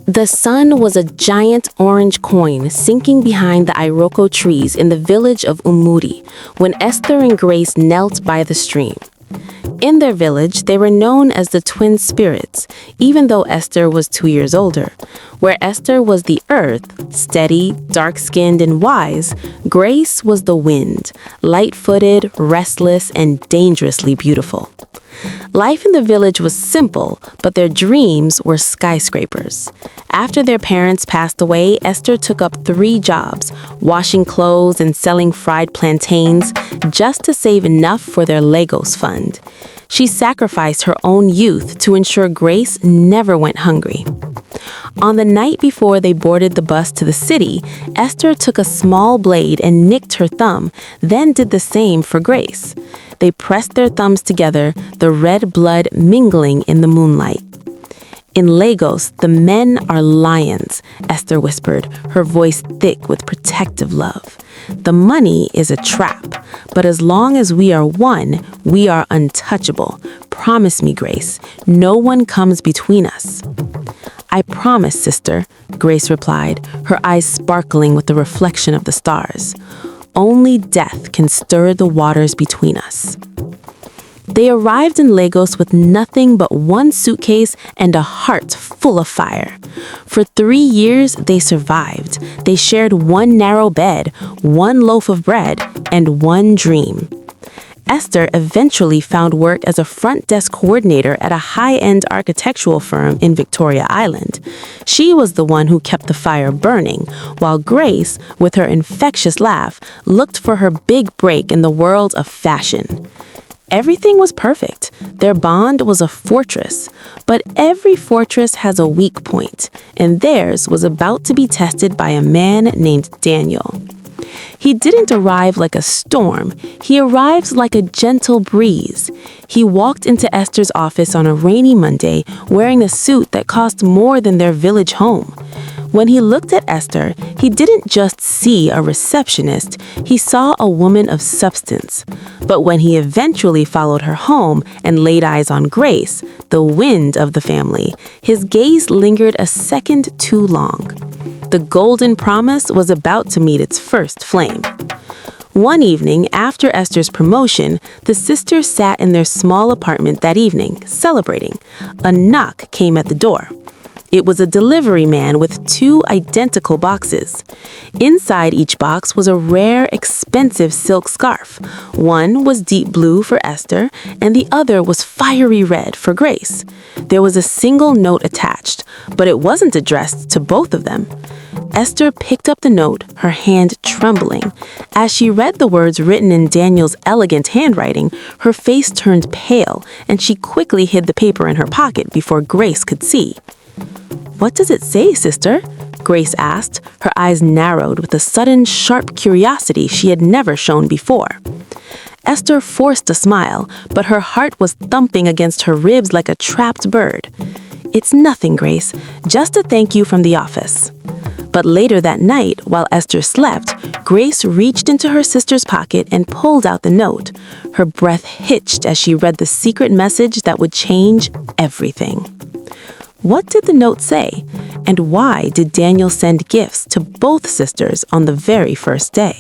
The sun was a giant orange coin sinking behind the iroko trees in the village of Umuri when Esther and Grace knelt by the stream. In their village, they were known as the twin spirits, even though Esther was 2 years older. Where Esther was the earth, steady, dark-skinned, and wise, Grace was the wind, light-footed, restless, and dangerously beautiful. Life in the village was simple, but their dreams were skyscrapers. After their parents passed away, Esther took up 3 jobs, washing clothes and selling fried plantains, just to save enough for their Legos fund. She sacrificed her own youth to ensure Grace never went hungry. On the night before they boarded the bus to the city, Esther took a small blade and nicked her thumb, then did the same for Grace. They pressed their thumbs together, the red blood mingling in the moonlight. "In Lagos, the men are lions," Esther whispered, her voice thick with protective love. "The money is a trap, but as long as we are one, we are untouchable. Promise me, Grace, no one comes between us." "I promise, sister," Grace replied, her eyes sparkling with the reflection of the stars. "Only death can stir the waters between us." They arrived in Lagos with nothing but 1 suitcase and a heart full of fire. For 3 years, they survived. They shared 1 narrow bed, 1 loaf of bread, and 1 dream. Esther eventually found work as a front desk coordinator at a high-end architectural firm in Victoria Island. She was the one who kept the fire burning, while Grace, with her infectious laugh, looked for her big break in the world of fashion. Everything was perfect. Their bond was a fortress. But every fortress has a weak point, and theirs was about to be tested by a man named Daniel. He didn't arrive like a storm. He arrived like a gentle breeze. He walked into Esther's office on a rainy Monday wearing a suit that cost more than their village home. When he looked at Esther, he didn't just see a receptionist, he saw a woman of substance. But when he eventually followed her home and laid eyes on Grace, the wind of the family, his gaze lingered a second too long. The golden promise was about to meet its first flame. One evening, after Esther's promotion, the sisters sat in their small apartment that evening, celebrating. A knock came at the door. It was a delivery man with 2 identical boxes. Inside each box was a rare, expensive silk scarf. One was deep blue for Esther, and the other was fiery red for Grace. There was a single note attached, but it wasn't addressed to both of them. Esther picked up the note, her hand trembling. As she read the words written in Daniel's elegant handwriting, her face turned pale, and she quickly hid the paper in her pocket before Grace could see. "What does it say, sister?" Grace asked, her eyes narrowed with a sudden, sharp curiosity she had never shown before. Esther forced a smile, but her heart was thumping against her ribs like a trapped bird. "It's nothing, Grace, just a thank you from the office." But later that night, while Esther slept, Grace reached into her sister's pocket and pulled out the note. Her breath hitched as she read the secret message that would change everything. What did the note say? And why did Daniel send gifts to both sisters on the very first day?